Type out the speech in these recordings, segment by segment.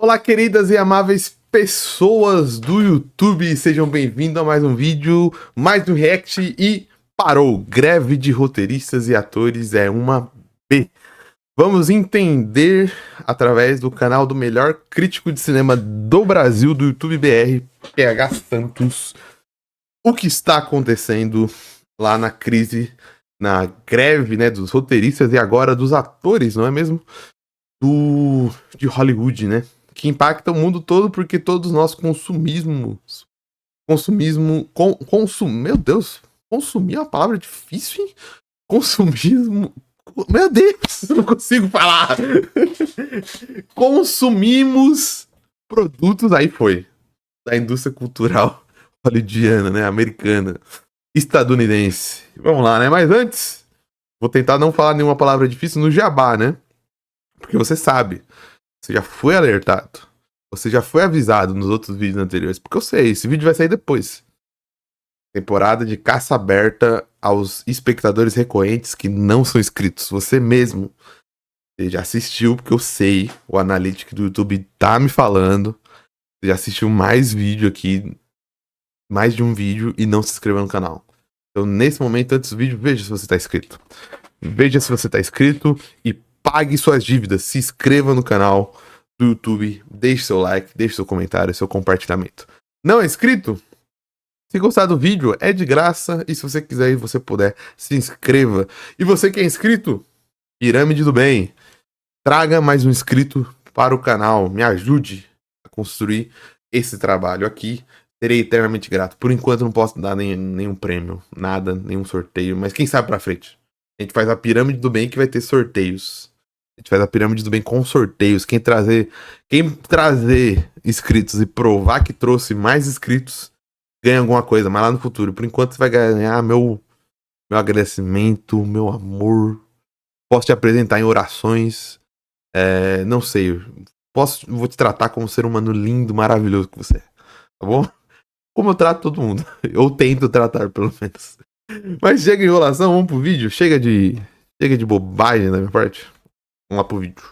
Olá, queridas e amáveis pessoas do YouTube, sejam bem-vindos a mais um vídeo, mais um react e parou. Greve de roteiristas e atores é uma B. Vamos entender através do canal do melhor crítico de cinema do Brasil, do YouTube BR, PH Santos, o que está acontecendo lá na crise, na greve, né, dos roteiristas e agora dos atores, não é mesmo? De Hollywood, né? Que impacta o mundo todo porque todos nós meu Deus, consumir é uma palavra difícil, hein? Consumismo, meu Deus, eu não consigo falar. Consumimos produtos, aí foi, da indústria cultural hollywoodiana, né? Americana, estadunidense. Vamos lá, né? Mas antes, vou tentar não falar nenhuma palavra difícil no jabá, né? Porque você sabe, você já foi alertado, você já foi avisado nos outros vídeos anteriores, porque eu sei, esse vídeo vai sair depois. Temporada de caça aberta aos espectadores recorrentes que não são inscritos. Você mesmo, você já assistiu, porque eu sei, o Analytics do YouTube tá me falando, você já assistiu mais vídeo aqui, mais de um vídeo e não se inscreveu no canal. Então nesse momento, antes do vídeo, veja se você tá inscrito. Veja se você tá inscrito e pague suas dívidas, se inscreva no canal do YouTube, deixe seu like, deixe seu comentário, seu compartilhamento. Não é inscrito? Se gostar do vídeo, é de graça, e se você quiser e você puder, se inscreva. E você que é inscrito, Pirâmide do Bem, traga mais um inscrito para o canal, me ajude a construir esse trabalho aqui, serei eternamente grato. Por enquanto não posso dar nenhum prêmio, nada, nenhum sorteio, mas quem sabe pra frente. A gente faz a Pirâmide do Bem que vai ter sorteios. A gente faz a Pirâmide do Bem com sorteios. Quem trazer inscritos e provar que trouxe mais inscritos, ganha alguma coisa. Mas lá no futuro, por enquanto você vai ganhar meu agradecimento, meu amor. Posso te apresentar em orações. Não sei. Vou te tratar como um ser humano lindo, maravilhoso que você é. Tá bom? Como eu trato todo mundo. Eu tento tratar, pelo menos. Mas chega de enrolação, vamos pro vídeo. Chega de bobagem da minha parte. Vamos lá pro vídeo.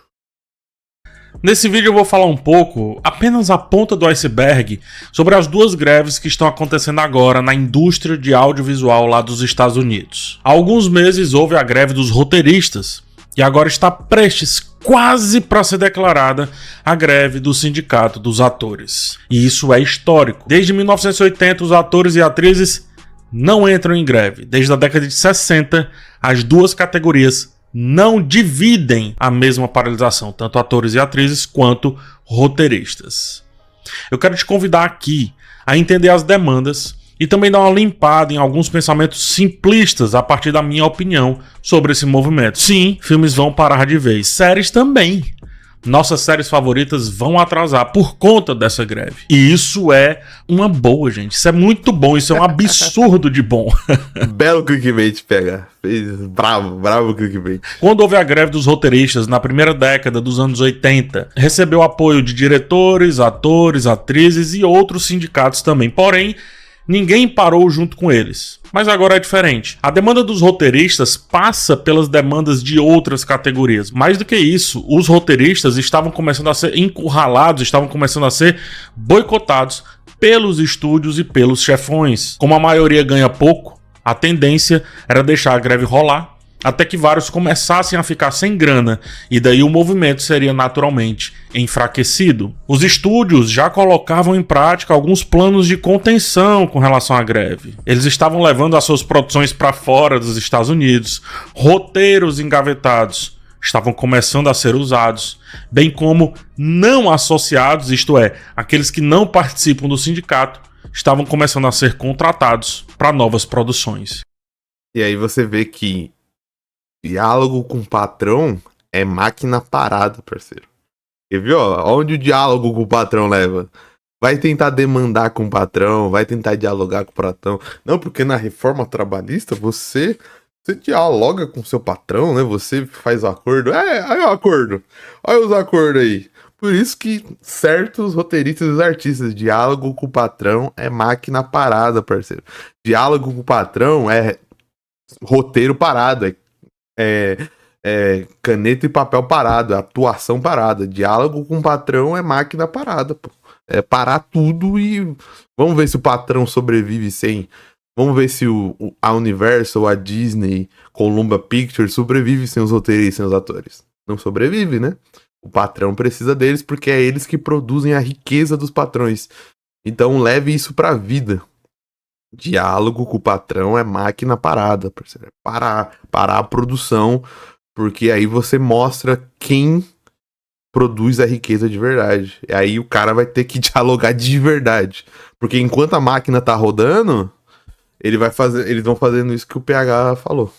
Nesse vídeo eu vou falar um pouco, apenas a ponta do iceberg, sobre as duas greves que estão acontecendo agora na indústria de audiovisual lá dos Estados Unidos. Há alguns meses houve a greve dos roteiristas e agora está prestes, quase para ser declarada, a greve do sindicato dos atores. E isso é histórico. Desde 1980 os atores e atrizes não entram em greve. Desde a década de 60 as duas categorias não dividem a mesma paralisação, tanto atores e atrizes quanto roteiristas. Eu quero te convidar aqui a entender as demandas e também dar uma limpada em alguns pensamentos simplistas a partir da minha opinião sobre esse movimento. Sim, filmes vão parar de vez, séries também. Nossas séries favoritas vão atrasar por conta dessa greve. E isso é uma boa, gente. Isso é muito bom. Isso é um absurdo de bom. Belo clickbait, pega. Bravo clickbait. Quando houve a greve dos roteiristas na primeira década dos anos 80, recebeu apoio de diretores, atores, atrizes e outros sindicatos também. Porém, ninguém parou junto com eles. Mas agora é diferente. A demanda dos roteiristas passa pelas demandas de outras categorias. Mais do que isso, os roteiristas estavam começando a ser encurralados, estavam começando a ser boicotados pelos estúdios e pelos chefões. Como a maioria ganha pouco, a tendência era deixar a greve rolar até que vários começassem a ficar sem grana, e daí o movimento seria naturalmente enfraquecido. Os estúdios já colocavam em prática alguns planos de contenção com relação à greve. Eles estavam levando as suas produções para fora dos Estados Unidos, roteiros engavetados estavam começando a ser usados, bem como não associados, isto é, aqueles que não participam do sindicato, estavam começando a ser contratados para novas produções. E aí você vê que diálogo com o patrão é máquina parada, parceiro. Porque viu, ó, onde o diálogo com o patrão leva? Vai tentar demandar com o patrão, vai tentar dialogar com o patrão. Não, porque na reforma trabalhista você dialoga com o seu patrão, né? Você faz o acordo. Aí o acordo. Olha os acordos aí. Por isso que certos roteiristas e artistas, diálogo com o patrão é máquina parada, parceiro. Diálogo com o patrão é roteiro parado, é caneta e papel parado, é atuação parada. Diálogo com o patrão é máquina parada, pô. É parar tudo e vamos ver se o patrão sobrevive sem. Vamos ver se a Universal, a Disney, Columbia Pictures sobrevive sem os roteiristas e sem os atores. Não sobrevive, né? O patrão precisa deles porque é eles que produzem a riqueza dos patrões. Então leve isso pra vida. Diálogo com o patrão é máquina parada. Parar a produção, porque aí você mostra quem produz a riqueza de verdade. E aí o cara vai ter que dialogar de verdade. Porque enquanto a máquina tá rodando, eles vão fazendo isso que o PH falou.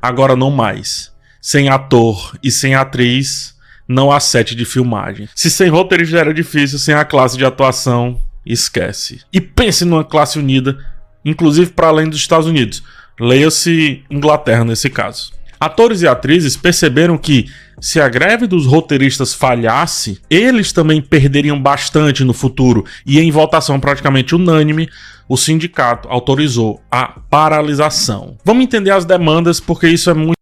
Agora não mais. Sem ator e sem atriz, não há set de filmagem. Se sem roteirista era difícil, sem a classe de atuação, esquece. E pense numa classe unida, inclusive para além dos Estados Unidos. Leia-se Inglaterra nesse caso. Atores e atrizes perceberam que, se a greve dos roteiristas falhasse, eles também perderiam bastante no futuro, e em votação praticamente unânime, o sindicato autorizou a paralisação. Vamos entender as demandas, porque isso é muito...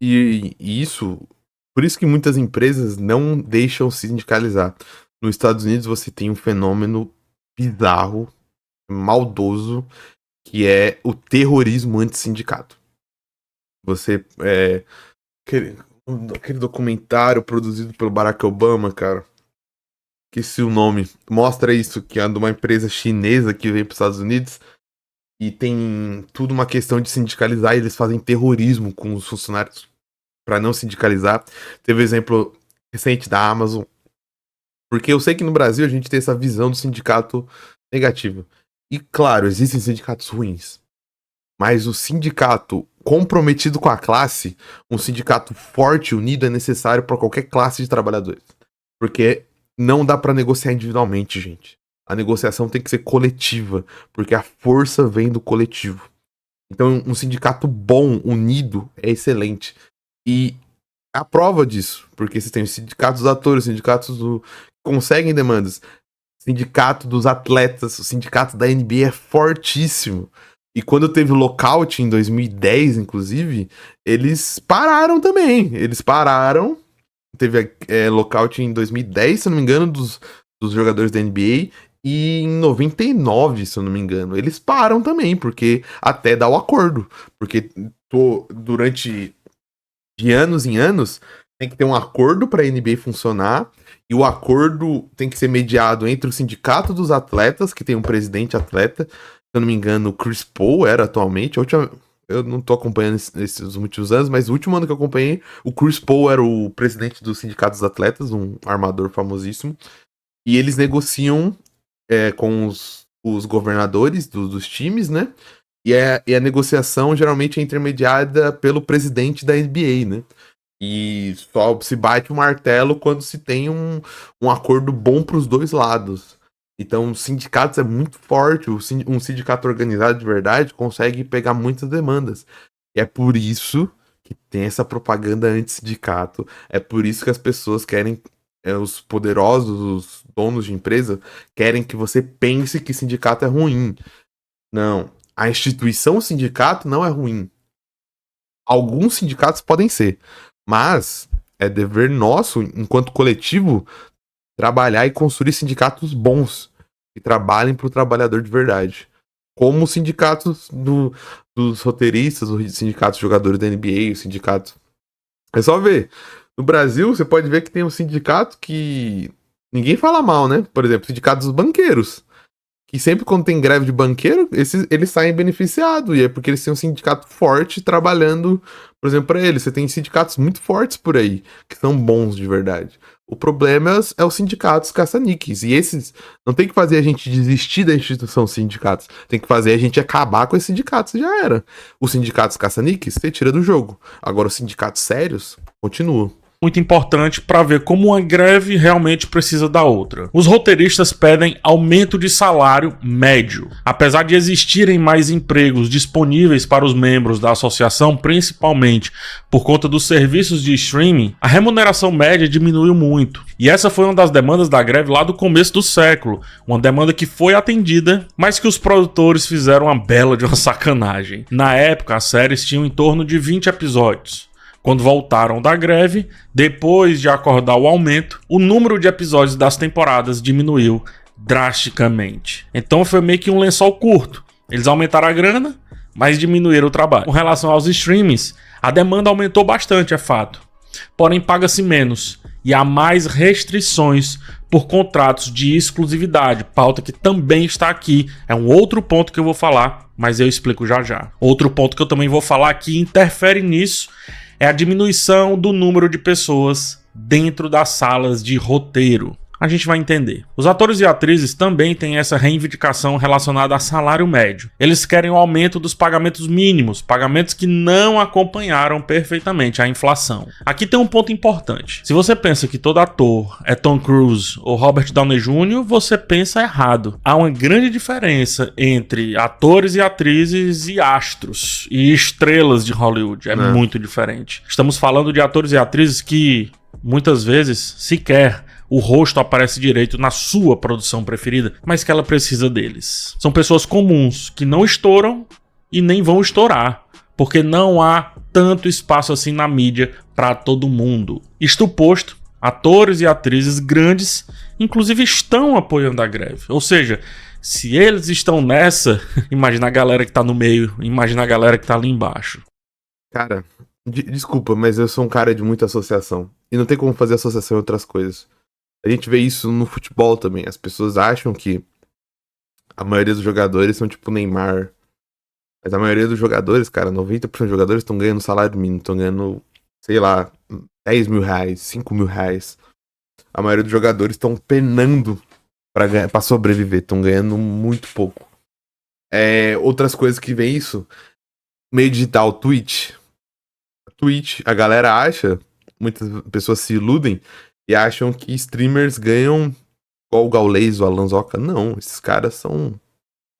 Por isso que muitas empresas não deixam sindicalizar. Nos Estados Unidos você tem um fenômeno bizarro, maldoso, que é o terrorismo anti-sindicato. Você... Aquele documentário produzido pelo Barack Obama, cara, esqueci o nome, mostra isso, que é de uma empresa chinesa que vem para os Estados Unidos e tem tudo uma questão de sindicalizar, e eles fazem terrorismo com os funcionários para não sindicalizar. Teve exemplo recente da Amazon, porque eu sei que no Brasil a gente tem essa visão do sindicato negativa. E claro, existem sindicatos ruins, mas o sindicato comprometido com a classe, um sindicato forte, unido, é necessário para qualquer classe de trabalhadores. Porque não dá para negociar individualmente, gente. A negociação tem que ser coletiva, porque a força vem do coletivo. Então, um sindicato bom, unido, é excelente. E a prova disso, porque você tem os sindicatos dos atores, os sindicatos que conseguem demandas, sindicato dos atletas, o sindicato da NBA é fortíssimo. E quando teve o lockout em 2010, inclusive, eles pararam também. Eles pararam. Teve lockout em 2010, se eu não me engano, dos jogadores da NBA. E em 99, se eu não me engano. Eles param também, porque até dá o acordo. Porque durante de anos em anos, tem que ter um acordo para a NBA funcionar. E o acordo tem que ser mediado entre o sindicato dos atletas, que tem um presidente atleta. Se eu não me engano, o Chris Paul era atualmente. Eu não tô acompanhando esses últimos anos, mas o último ano que eu acompanhei, o Chris Paul era o presidente do Sindicato dos Atletas, um armador famosíssimo. E eles negociam com os governadores dos times, né? E a negociação geralmente é intermediada pelo presidente da NBA, né? E só se bate o martelo quando se tem um acordo bom para os dois lados. Então, sindicatos é muito forte. Um sindicato organizado de verdade consegue pegar muitas demandas. E é por isso que tem essa propaganda anti-sindicato. É por isso que as pessoas querem, os poderosos, os donos de empresa, querem que você pense que sindicato é ruim. Não. A instituição sindicato não é ruim. Alguns sindicatos podem ser. Mas é dever nosso, enquanto coletivo, trabalhar e construir sindicatos bons, que trabalhem para o trabalhador de verdade. Como os sindicatos dos roteiristas, os sindicatos de jogadores da NBA, os sindicatos... É só ver. No Brasil, você pode ver que tem um sindicato que ninguém fala mal, né? Por exemplo, o sindicato dos banqueiros. Que sempre quando tem greve de banqueiro, eles saem beneficiados. E é porque eles têm um sindicato forte trabalhando, por exemplo, para eles. Você tem sindicatos muito fortes por aí, que são bons de verdade. O problema é os sindicatos caça-níqueis. E esses não tem que fazer a gente desistir da instituição sindicatos. Tem que fazer a gente acabar com esses sindicatos, já era. Os sindicatos caça-níqueis, você tira do jogo. Agora os sindicatos sérios, continuam. Muito importante para ver como uma greve realmente precisa da outra. Os roteiristas pedem aumento de salário médio. Apesar de existirem mais empregos disponíveis para os membros da associação, principalmente por conta dos serviços de streaming, a remuneração média diminuiu muito. E essa foi uma das demandas da greve lá do começo do século, uma demanda que foi atendida, mas que os produtores fizeram uma bela de uma sacanagem. Na época, as séries tinham em torno de 20 episódios. Quando voltaram da greve, depois de acordar o aumento, o número de episódios das temporadas diminuiu drasticamente. Então foi meio que um lençol curto. Eles aumentaram a grana, mas diminuíram o trabalho. Com relação aos streamings, a demanda aumentou bastante, é fato. Porém, paga-se menos e há mais restrições por contratos de exclusividade, pauta que também está aqui. É um outro ponto que eu vou falar, mas eu explico já já. Outro ponto que eu também vou falar que interfere nisso é a diminuição do número de pessoas dentro das salas de roteiro. A gente vai entender. Os atores e atrizes também têm essa reivindicação relacionada a salário médio. Eles querem o aumento dos pagamentos mínimos, pagamentos que não acompanharam perfeitamente a inflação. Aqui tem um ponto importante. Se você pensa que todo ator é Tom Cruise ou Robert Downey Jr., você pensa errado. Há uma grande diferença entre atores e atrizes e astros e estrelas de Hollywood. É muito diferente. Estamos falando de atores e atrizes que, muitas vezes, sequer o rosto aparece direito na sua produção preferida, mas que ela precisa deles. São pessoas comuns, que não estouram e nem vão estourar, porque não há tanto espaço assim na mídia para todo mundo. Isto posto, atores e atrizes grandes, inclusive, estão apoiando a greve. Ou seja, se eles estão nessa, imagina a galera que tá no meio, imagina a galera que tá ali embaixo. Cara, desculpa, mas eu sou um cara de muita associação. E não tem como fazer associação em outras coisas. A gente vê isso no futebol também. As pessoas acham que a maioria dos jogadores são tipo Neymar. Mas a maioria dos jogadores, cara, 90% dos jogadores estão ganhando salário mínimo. Estão ganhando, sei lá, 10 mil reais, 5 mil reais. A maioria dos jogadores estão penando pra sobreviver. Estão ganhando muito pouco. Outras coisas que vem isso. Meio digital, Twitch. A galera acha, muitas pessoas se iludem e acham que streamers ganham igual o Gaules, o Alanzoca. Não, esses caras são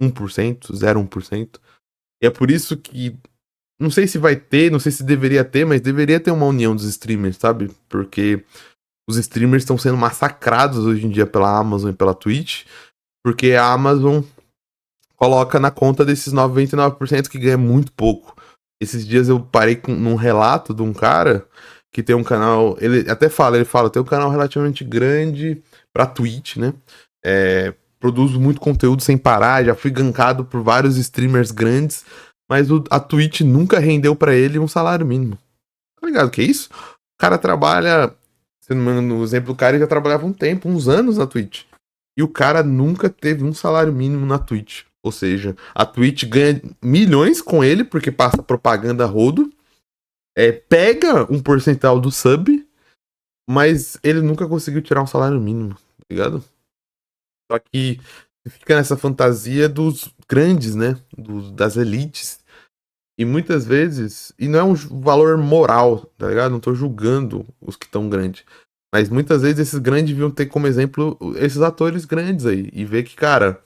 1%, 0,1%. E é por isso que, não sei se vai ter, não sei se deveria ter, mas deveria ter uma união dos streamers, sabe? Porque os streamers estão sendo massacrados hoje em dia pela Amazon e pela Twitch, porque a Amazon coloca na conta desses 99% que ganha muito pouco. Esses dias eu parei num relato de um cara que tem um canal, ele até fala, tem um canal relativamente grande pra Twitch, né? Produz muito conteúdo sem parar, já fui gankado por vários streamers grandes, mas a Twitch nunca rendeu pra ele um salário mínimo. Tá ligado o que é isso? O cara trabalha, se não me engano, no exemplo do cara, ele já trabalhava um tempo, uns anos na Twitch. E o cara nunca teve um salário mínimo na Twitch. Ou seja, a Twitch ganha milhões com ele, porque passa propaganda a rodo, pega um percentual do sub, mas ele nunca conseguiu tirar um salário mínimo, tá ligado? Só que fica nessa fantasia dos grandes, né? Das elites. E muitas vezes, e não é um valor moral, tá ligado? Não tô julgando os que estão grandes. Mas muitas vezes esses grandes deviam ter como exemplo esses atores grandes aí. E ver que, cara,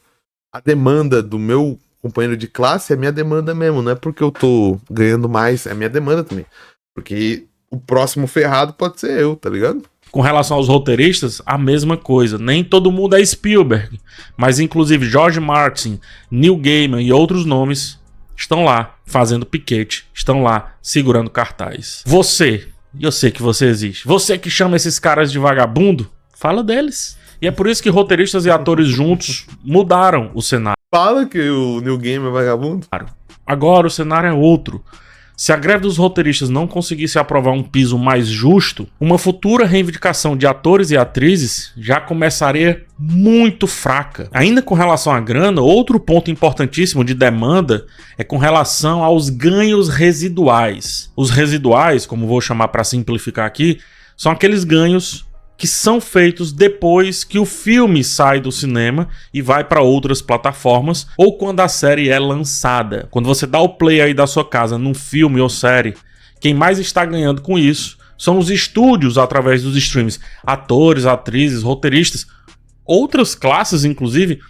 a demanda do meu companheiro de classe é minha demanda mesmo. Não é porque eu tô ganhando mais, é minha demanda também. Porque o próximo ferrado pode ser eu, tá ligado? Com relação aos roteiristas, a mesma coisa. Nem todo mundo é Spielberg, mas inclusive George Martin, Neil Gaiman e outros nomes estão lá fazendo piquete, estão lá segurando cartaz. Você, eu sei que você existe, você que chama esses caras de vagabundo, fala deles. E é por isso que roteiristas e atores juntos mudaram o cenário. Fala que o Neil Gaiman é vagabundo? Agora o cenário é outro. Se a greve dos roteiristas não conseguisse aprovar um piso mais justo, uma futura reivindicação de atores e atrizes já começaria muito fraca. Ainda com relação à grana, outro ponto importantíssimo de demanda é com relação aos ganhos residuais. Os residuais, como vou chamar para simplificar aqui, são aqueles ganhos que são feitos depois que o filme sai do cinema e vai para outras plataformas, ou quando a série é lançada. Quando você dá o play aí da sua casa num filme ou série, quem mais está ganhando com isso são os estúdios através dos streams. Atores, atrizes, roteiristas, outras classes inclusive,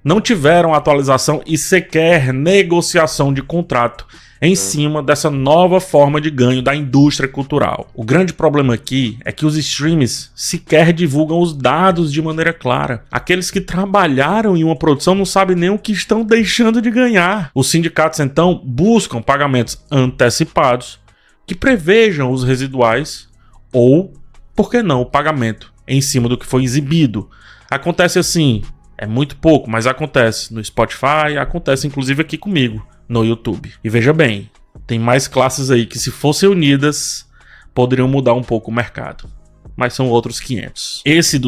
não tiveram atualização e sequer negociação de contrato em cima dessa nova forma de ganho da indústria cultural. O grande problema aqui é que os streams sequer divulgam os dados de maneira clara. Aqueles que trabalharam em uma produção não sabem nem o que estão deixando de ganhar. Os sindicatos, então, buscam pagamentos antecipados que prevejam os residuais ou, por que não, o pagamento em cima do que foi exibido. Acontece assim, é muito pouco, mas acontece no Spotify, acontece inclusive aqui comigo no YouTube. E veja bem, tem mais classes aí que, se fossem unidas, poderiam mudar um pouco o mercado. Mas são outros 500. Esse do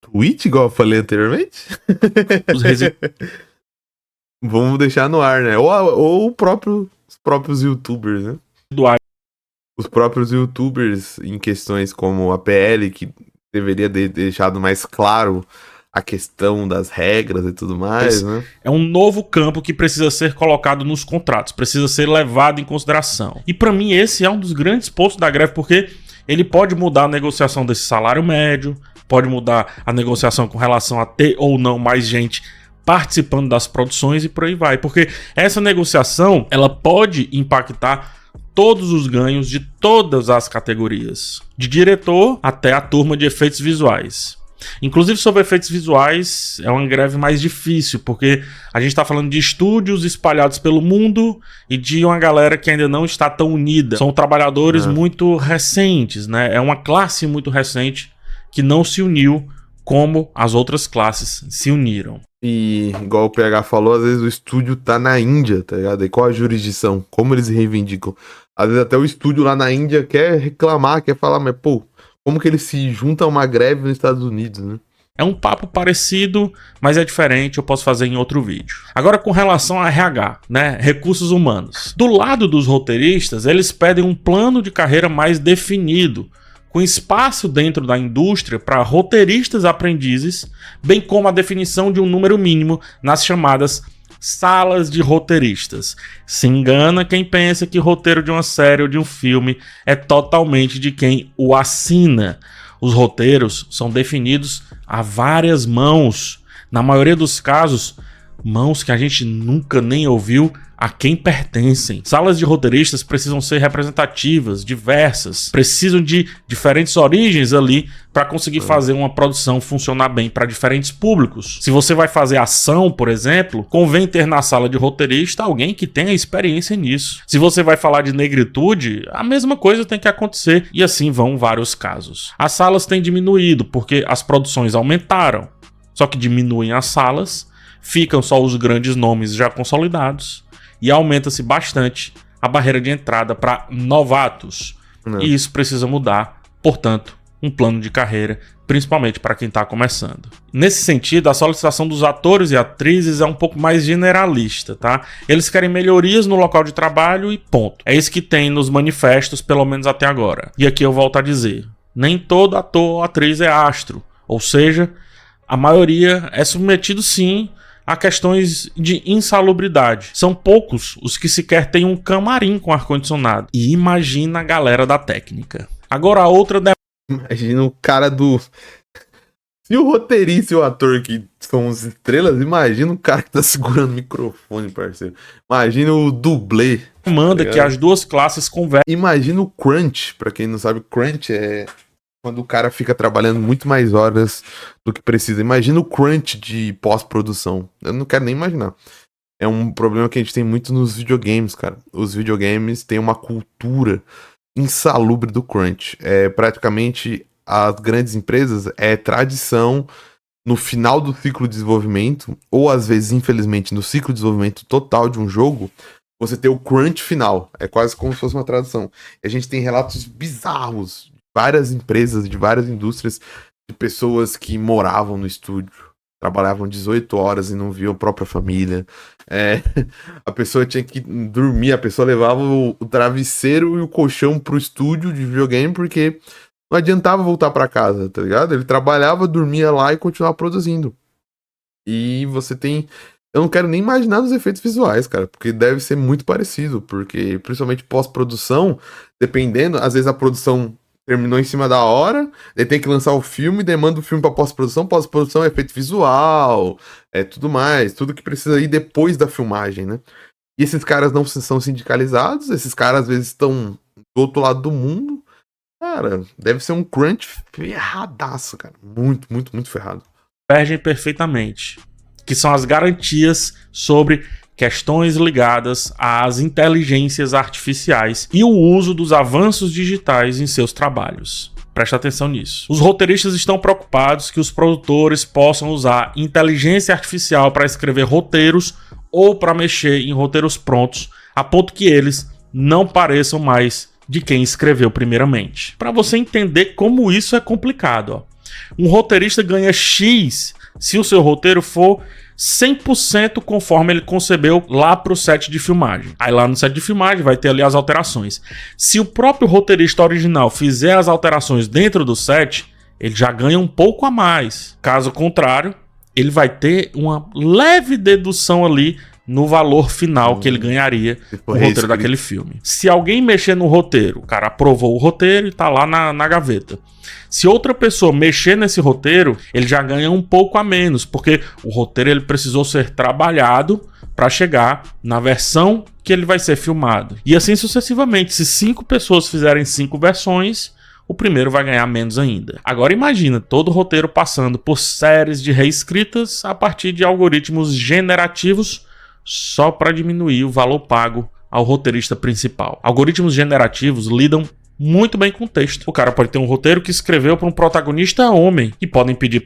Twitch, igual eu falei anteriormente? dos residuais. Vamos deixar no ar, né? Ou os próprios YouTubers, né? Os próprios YouTubers em questões como a PL, que deveria ter deixado mais claro a questão das regras e tudo mais, né? É um novo campo que precisa ser colocado nos contratos, precisa ser levado em consideração. E para mim esse é um dos grandes pontos da greve, porque ele pode mudar a negociação desse salário médio, pode mudar a negociação com relação a ter ou não mais gente participando das produções e por aí vai. Porque essa negociação, ela pode impactar todos os ganhos de todas as categorias, de diretor até a turma de efeitos visuais. Inclusive sobre efeitos visuais é uma greve mais difícil, porque a gente está falando de estúdios espalhados pelo mundo e de uma galera que ainda não está tão unida. São trabalhadores muito recentes, né? É uma classe muito recente que não se uniu como as outras classes se uniram. E, igual o PH falou, às vezes o estúdio tá na Índia, tá ligado? E qual a jurisdição? Como eles reivindicam? Às vezes até o estúdio lá na Índia quer reclamar, quer falar, mas pô, como que eles se juntam a uma greve nos Estados Unidos, né? É um papo parecido, mas é diferente, eu posso fazer em outro vídeo. Agora com relação a RH, né? Recursos humanos. Do lado dos roteiristas, eles pedem um plano de carreira mais definido, com espaço dentro da indústria para roteiristas aprendizes, bem como a definição de um número mínimo nas chamadas salas de roteiristas. Se engana quem pensa que roteiro de uma série ou de um filme é totalmente de quem o assina. Os roteiros são definidos a várias mãos. Na maioria dos casos, mãos que a gente nunca nem ouviu a quem pertencem. Salas de roteiristas precisam ser representativas, diversas, precisam de diferentes origens ali para conseguir fazer uma produção funcionar bem para diferentes públicos. Se você vai fazer ação, por exemplo, convém ter na sala de roteirista alguém que tenha experiência nisso. Se você vai falar de negritude, a mesma coisa tem que acontecer, e assim vão vários casos. As salas têm diminuído porque as produções aumentaram, só que diminuem as salas, ficam só os grandes nomes já consolidados, e aumenta-se bastante a barreira de entrada para novatos. E isso precisa mudar, portanto, um plano de carreira, principalmente para quem está começando. Nesse sentido, a solicitação dos atores e atrizes é um pouco mais generalista, tá? Eles querem melhorias no local de trabalho e ponto. É isso que tem nos manifestos, pelo menos até agora. E aqui eu volto a dizer, nem todo ator ou atriz é astro, ou seja, a maioria é submetido sim a questões de insalubridade. São poucos os que sequer têm um camarim com ar-condicionado. E imagina a galera da técnica. Agora a outra... Imagina o cara do... Se o roteirista e o ator que são as estrelas, imagina o cara que tá segurando o microfone, parceiro. Imagina o dublê. Manda que as duas classes conversem. Imagina o crunch. Pra quem não sabe, crunch é quando o cara fica trabalhando muito mais horas do que precisa. Imagina o crunch de pós-produção. Eu não quero nem imaginar. É um problema que a gente tem muito nos videogames, cara. Os videogames têm uma cultura insalubre do crunch. É praticamente as grandes empresas, é tradição no final do ciclo de desenvolvimento, ou às vezes, infelizmente, no ciclo de desenvolvimento total de um jogo, você ter o crunch final. É quase como se fosse uma tradução. E a gente tem relatos bizarros várias empresas, de várias indústrias, de pessoas que moravam no estúdio, trabalhavam 18 horas e não viam a própria família. A pessoa tinha que dormir, a pessoa levava o travesseiro e o colchão pro estúdio de videogame, porque não adiantava voltar pra casa, tá ligado? Ele trabalhava, dormia lá e continuava produzindo. E você tem... Eu não quero nem imaginar os efeitos visuais, cara, porque deve ser muito parecido, porque principalmente pós-produção, dependendo, às vezes a produção terminou em cima da hora, daí tem que lançar o filme, demanda o filme pra pós-produção é efeito visual, é tudo mais, tudo que precisa ir depois da filmagem, né? E esses caras não são sindicalizados, esses caras às vezes estão do outro lado do mundo. Cara, deve ser um crunch ferradaço, cara. Muito, muito, muito ferrado. Convergem perfeitamente, que são as garantias sobre questões ligadas às inteligências artificiais e o uso dos avanços digitais em seus trabalhos. Presta atenção nisso. Os roteiristas estão preocupados que os produtores possam usar inteligência artificial para escrever roteiros ou para mexer em roteiros prontos, a ponto que eles não pareçam mais de quem escreveu primeiramente. Para você entender como isso é complicado, ó. Um roteirista ganha X se o seu roteiro for 100% conforme ele concebeu lá para o set de filmagem. Aí lá no set de filmagem vai ter ali as alterações. Se o próprio roteirista original fizer as alterações dentro do set, ele já ganha um pouco a mais. Caso contrário, ele vai ter uma leve dedução ali no valor final que ele ganharia no roteiro daquele filme. Se alguém mexer no roteiro, o cara aprovou o roteiro e tá lá na gaveta. Se outra pessoa mexer nesse roteiro, ele já ganha um pouco a menos, porque o roteiro ele precisou ser trabalhado para chegar na versão que ele vai ser filmado. E assim sucessivamente. Se 5 pessoas fizerem 5 versões, o primeiro vai ganhar menos ainda. Agora imagina todo o roteiro passando por séries de reescritas a partir de algoritmos generativos só para diminuir o valor pago ao roteirista principal. Algoritmos generativos lidam muito bem com o texto. O cara pode ter um roteiro que escreveu para um protagonista homem e podem pedir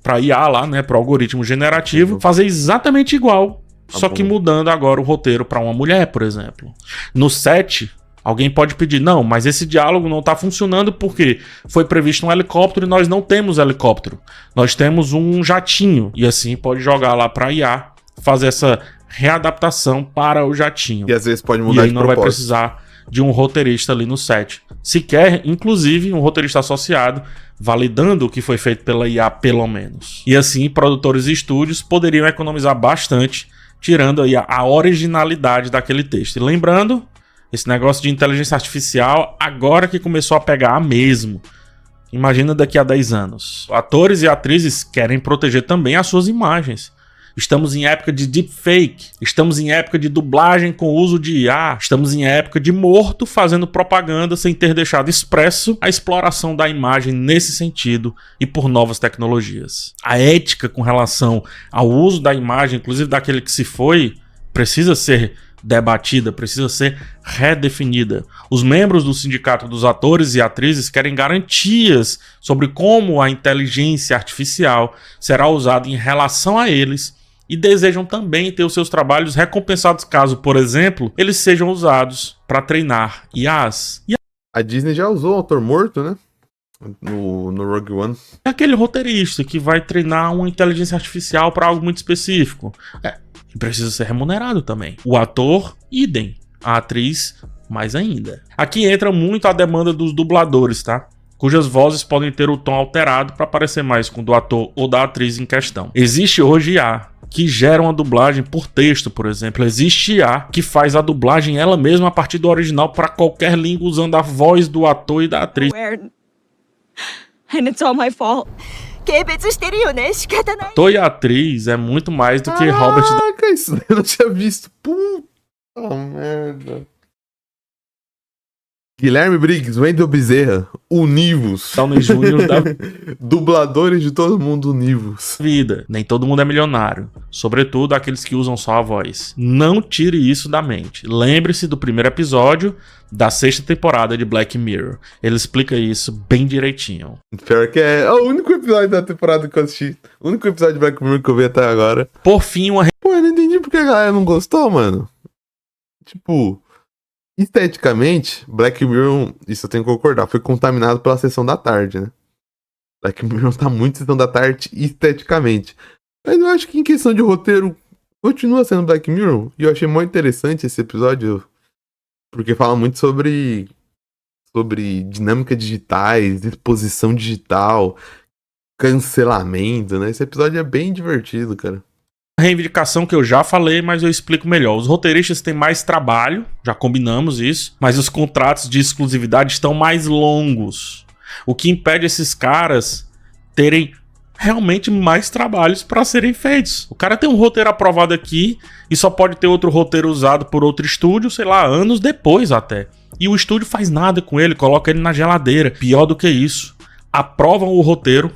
para IA lá, né, para o algoritmo generativo fazer exatamente igual, só que mudando agora o roteiro para uma mulher, por exemplo. No set, alguém pode pedir, não, mas esse diálogo não está funcionando porque foi previsto um helicóptero e nós não temos helicóptero. Nós temos um jatinho. E assim pode jogar lá para IA fazer essa readaptação para o jatinho. E às vezes pode mudar de propósito. E aí não vai precisar de um roteirista ali no set. Se quer, inclusive, um roteirista associado, validando o que foi feito pela IA, pelo menos. E assim, produtores e estúdios poderiam economizar bastante, tirando aí a originalidade daquele texto. E lembrando, esse negócio de inteligência artificial, agora que começou a pegar mesmo. Imagina daqui a 10 anos. Atores e atrizes querem proteger também as suas imagens. Estamos em época de deepfake, estamos em época de dublagem com uso de IA, estamos em época de morto fazendo propaganda sem ter deixado expresso a exploração da imagem nesse sentido e por novas tecnologias. A ética com relação ao uso da imagem, inclusive daquele que se foi, precisa ser debatida, precisa ser redefinida. Os membros do Sindicato dos Atores e Atrizes querem garantias sobre como a inteligência artificial será usada em relação a eles e desejam também ter os seus trabalhos recompensados caso, por exemplo, eles sejam usados para treinar IAs. A Disney já usou o autor morto, né? No Rogue One. É aquele roteirista que vai treinar uma inteligência artificial para algo muito específico. Precisa ser remunerado também. O ator, idem. A atriz, mais ainda. Aqui entra muito a demanda dos dubladores, tá? Cujas vozes podem ter o tom alterado para parecer mais com o do ator ou da atriz em questão. Existe hoje IA que gera uma dublagem por texto, por exemplo. Existe IA que faz a dublagem ela mesma a partir do original para qualquer língua usando a voz do ator e da atriz. And it's all my fault. Ator e atriz é muito mais do que Robert... Caraca, isso eu não tinha visto. Puta merda. Guilherme Briggs, Wendel Bezerra, Univos. Downey Jr. da Dubladores de todo mundo univos. vida. Nem todo mundo é milionário. Sobretudo aqueles que usam só a voz. Não tire isso da mente. Lembre-se do primeiro episódio da 6ª temporada de Black Mirror. Ele explica isso bem direitinho. Pior que é o único episódio da temporada que eu assisti. O único episódio de Black Mirror que eu vi até agora. Por fim, uma... Pô, eu não entendi porque a galera não gostou, mano. Tipo... Esteticamente, Black Mirror, isso eu tenho que concordar, foi contaminado pela sessão da tarde, né? Black Mirror tá muito sessão da tarde esteticamente. Mas eu acho que em questão de roteiro, continua sendo Black Mirror. E eu achei muito interessante esse episódio, porque fala muito sobre dinâmica digitais, exposição digital, cancelamento, né? Esse episódio é bem divertido, cara. Reivindicação que eu já falei, mas eu explico melhor. Os roteiristas têm mais trabalho, já combinamos isso, mas os contratos de exclusividade estão mais longos. O que impede esses caras terem realmente mais trabalhos para serem feitos. O cara tem um roteiro aprovado aqui e só pode ter outro roteiro usado por outro estúdio, sei lá, anos depois até. E o estúdio faz nada com ele, coloca ele na geladeira. Pior do que isso, aprovam o roteiro,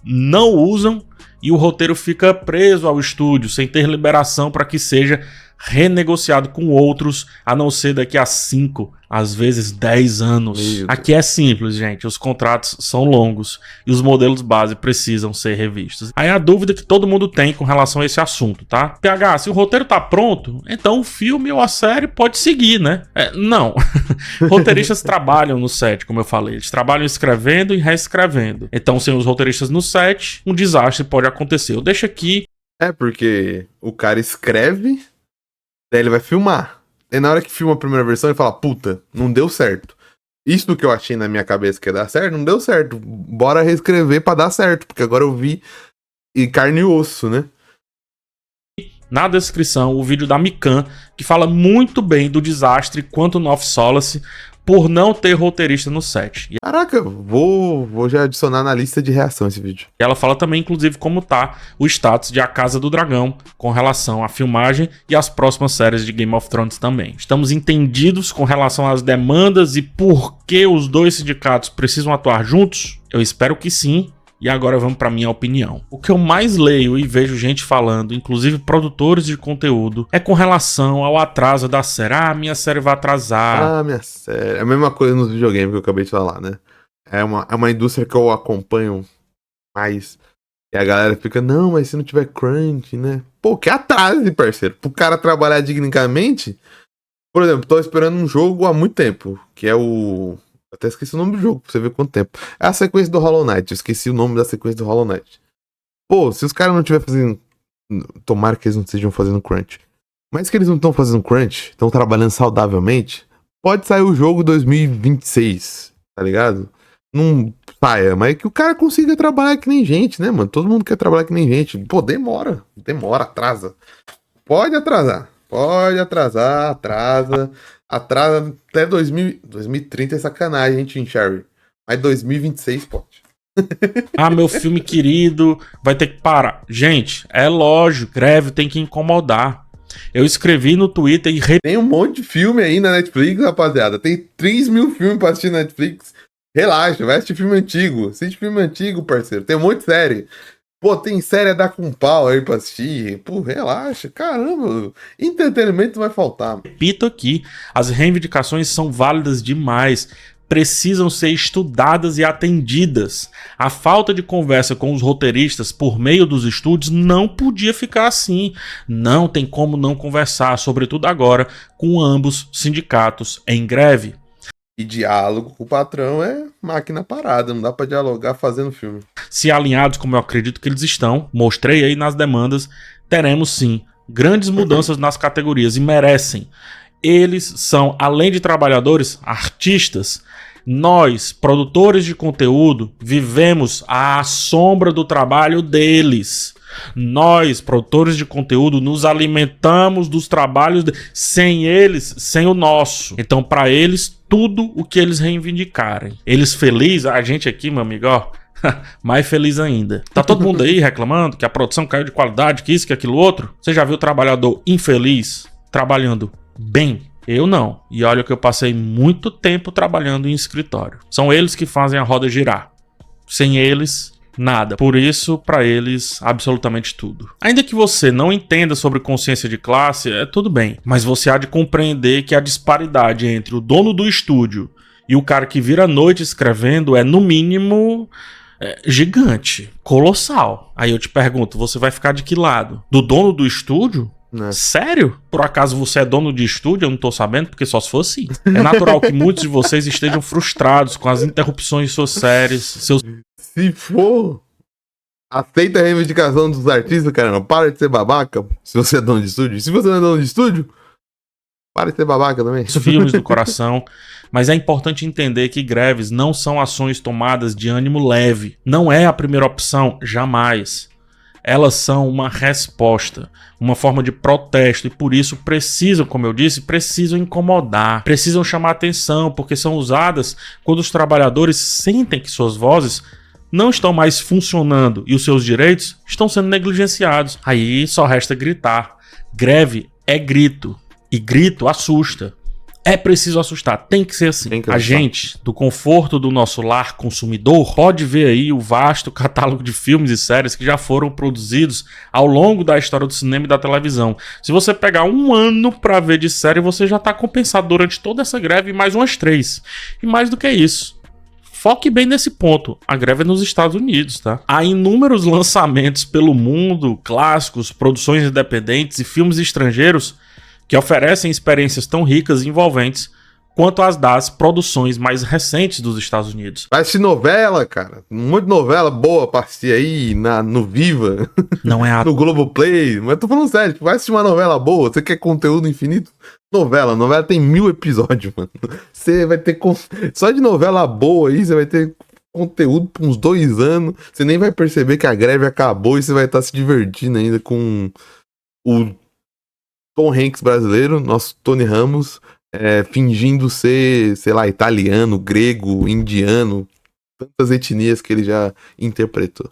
não usam e o roteiro fica preso ao estúdio, sem ter liberação para que seja renegociado com outros, a não ser daqui a 5, às vezes 10 anos. Aqui é simples, gente, os contratos são longos e os modelos base precisam ser revistos. Aí a dúvida que todo mundo tem com relação a esse assunto, tá? PH, se o roteiro tá pronto, então o filme ou a série pode seguir, né? Não. Roteiristas trabalham no set, como eu falei, eles trabalham escrevendo e reescrevendo. Então, sem os roteiristas no set, um desastre pode acontecer. Eu deixo aqui. Porque o cara escreve, daí ele vai filmar. E na hora que filma a primeira versão, ele fala, puta, não deu certo. Isso que eu achei na minha cabeça que ia dar certo, não deu certo. Bora reescrever pra dar certo, porque agora eu vi carne e osso, né? Na descrição, o vídeo da Mikan, que fala muito bem do desastre Quantum of Solace por não ter roteirista no set. Caraca, vou já adicionar na lista de reação esse vídeo. E ela fala também, inclusive, como tá o status de A Casa do Dragão com relação à filmagem e às próximas séries de Game of Thrones também. Estamos entendidos com relação às demandas e por que os dois sindicatos precisam atuar juntos? Eu espero que sim. E agora vamos para minha opinião. O que eu mais leio e vejo gente falando, inclusive produtores de conteúdo, é com relação ao atraso da série. Ah, minha série vai atrasar. Ah, minha série. É a mesma coisa nos videogames que eu acabei de falar, né? É uma indústria que eu acompanho mais. E a galera fica, não, mas se não tiver crunch, né? Pô, que atrase, parceiro. Pro cara trabalhar dignicamente. Por exemplo, tô esperando um jogo há muito tempo, que é o... Até esqueci o nome do jogo, pra você ver quanto tempo. É a sequência do Hollow Knight. Eu esqueci o nome da sequência do Hollow Knight. Pô, se os caras não estiverem fazendo... Tomara que eles não estejam fazendo crunch. Mas que eles não estão fazendo crunch, estão trabalhando saudavelmente, pode sair o jogo 2026, tá ligado? Não saia, mas que o cara consiga trabalhar que nem gente, né, mano? Todo mundo quer trabalhar que nem gente. Pô, demora, atrasa. Pode atrasar, atrasa até 2030 é sacanagem, hein, Tim Sherry? Mas 2026 pode. Ah, meu filme querido, vai ter que parar. Gente, é lógico, greve tem que incomodar. Eu escrevi no Twitter e... Tem um monte de filme aí na Netflix, rapaziada. Tem 3 mil filmes pra assistir na Netflix. Relaxa, vai assistir filme antigo. Assiste filme antigo, parceiro. Tem um monte de série. Pô, tem série a dar com pau aí pra assistir. Pô, relaxa. Caramba, entretenimento vai faltar. Repito aqui, as reivindicações são válidas demais. Precisam ser estudadas e atendidas. A falta de conversa com os roteiristas por meio dos estúdios não podia ficar assim. Não tem como não conversar, sobretudo agora, com ambos sindicatos em greve. E diálogo com o patrão é máquina parada, não dá pra dialogar fazendo filme. Se alinhados, como eu acredito que eles estão, mostrei aí nas demandas, teremos sim grandes mudanças nas categorias e merecem. Eles são, além de trabalhadores, artistas. Nós, produtores de conteúdo, vivemos à sombra do trabalho deles. Nós, produtores de conteúdo, nos alimentamos dos trabalhos sem eles, sem o nosso. Então, para eles, tudo o que eles reivindicarem. Eles felizes, a gente aqui, meu amigo, ó, mais feliz ainda. Tá todo mundo aí reclamando que a produção caiu de qualidade, que isso, que aquilo outro? Você já viu o trabalhador infeliz trabalhando bem? Eu não. E olha que eu passei muito tempo trabalhando em escritório. São eles que fazem a roda girar. Sem eles, nada. Por isso, para eles, absolutamente tudo. Ainda que você não entenda sobre consciência de classe, é tudo bem. Mas você há de compreender que a disparidade entre o dono do estúdio e o cara que vira a noite escrevendo é, no mínimo, gigante, colossal. Aí eu te pergunto, você vai ficar de que lado? Do dono do estúdio? Né? Sério? Por acaso você é dono de estúdio? Eu não tô sabendo, porque só se for assim. É natural que muitos de vocês estejam frustrados com as interrupções de suas séries, seus... Se for, aceita a reivindicação dos artistas, caramba. Para de ser babaca se você é dono de estúdio. Se você não é dono de estúdio, para de ser babaca também. filmes do coração. Mas é importante entender que greves não são ações tomadas de ânimo leve. Não é a primeira opção, jamais. Elas são uma resposta, uma forma de protesto e por isso precisam, como eu disse, precisam incomodar, precisam chamar atenção, porque são usadas quando os trabalhadores sentem que suas vozes não estão mais funcionando e os seus direitos estão sendo negligenciados. Aí só resta gritar. Greve é grito e grito assusta. É preciso assustar, tem que ser assim. Tem que A assustar. gente, do conforto do nosso lar consumidor, pode ver aí o vasto catálogo de filmes e séries que já foram produzidos ao longo da história do cinema e da televisão. Se você pegar um ano pra ver de série, você já tá compensado durante toda essa greve e mais umas 3. E mais do que isso, foque bem nesse ponto. A greve é nos Estados Unidos, tá? Há inúmeros lançamentos pelo mundo, clássicos, produções independentes e filmes estrangeiros que oferecem experiências tão ricas e envolventes quanto as das produções mais recentes dos Estados Unidos. Vai assistir novela, cara. Um monte de novela boa pra assistir aí no Viva, Não é à no Globoplay. Mas eu tô falando sério, tipo, vai assistir uma novela boa. Você quer conteúdo infinito? Novela tem 1000 episódios, mano. Você vai ter... Só de novela boa aí, você vai ter conteúdo por uns 2 anos. Você nem vai perceber que a greve acabou e você vai estar se divertindo ainda com o Tom Hanks brasileiro, nosso Tony Ramos, fingindo ser, sei lá, italiano, grego, indiano, tantas etnias que ele já interpretou.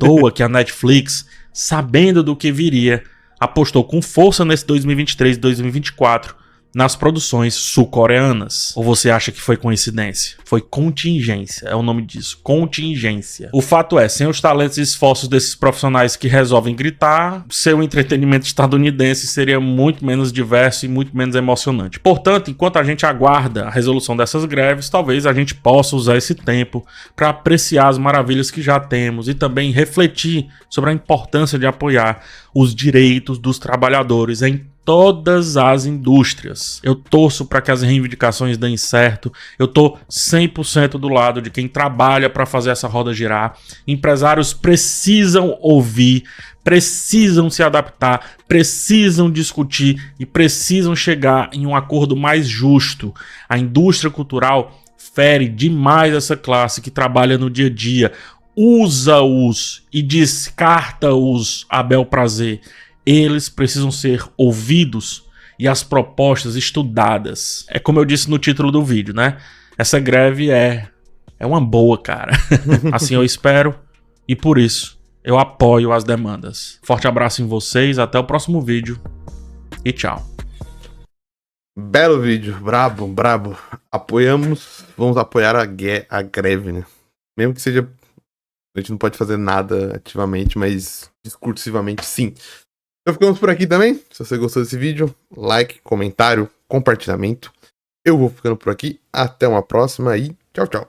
toa que a Netflix, sabendo do que viria, apostou com força nesse 2023 e 2024 nas produções sul-coreanas. Ou você acha que foi coincidência? Foi contingência, é o nome disso, contingência. O fato é, sem os talentos e esforços desses profissionais que resolvem gritar, seu entretenimento estadunidense seria muito menos diverso e muito menos emocionante. Portanto, enquanto a gente aguarda a resolução dessas greves, talvez a gente possa usar esse tempo para apreciar as maravilhas que já temos e também refletir sobre a importância de apoiar os direitos dos trabalhadores em todas as indústrias. Eu torço para que as reivindicações deem certo. Eu tô 100% do lado de quem trabalha para fazer essa roda girar. Empresários precisam ouvir, precisam se adaptar, precisam discutir e precisam chegar em um acordo mais justo. A indústria cultural fere demais essa classe que trabalha no dia a dia. Usa-os e descarta-os a bel prazer. Eles precisam ser ouvidos e as propostas estudadas. É como eu disse no título do vídeo, né? Essa greve é uma boa, cara. Assim eu espero e por isso eu apoio as demandas. Forte abraço em vocês, até o próximo vídeo e tchau. Belo vídeo, brabo, brabo. Apoiamos, vamos apoiar a greve, né? Mesmo que seja... A gente não pode fazer nada ativamente, mas discursivamente sim. Então ficamos por aqui também. Se você gostou desse vídeo, like, comentário, compartilhamento. Eu vou ficando por aqui. Até uma próxima e tchau, tchau.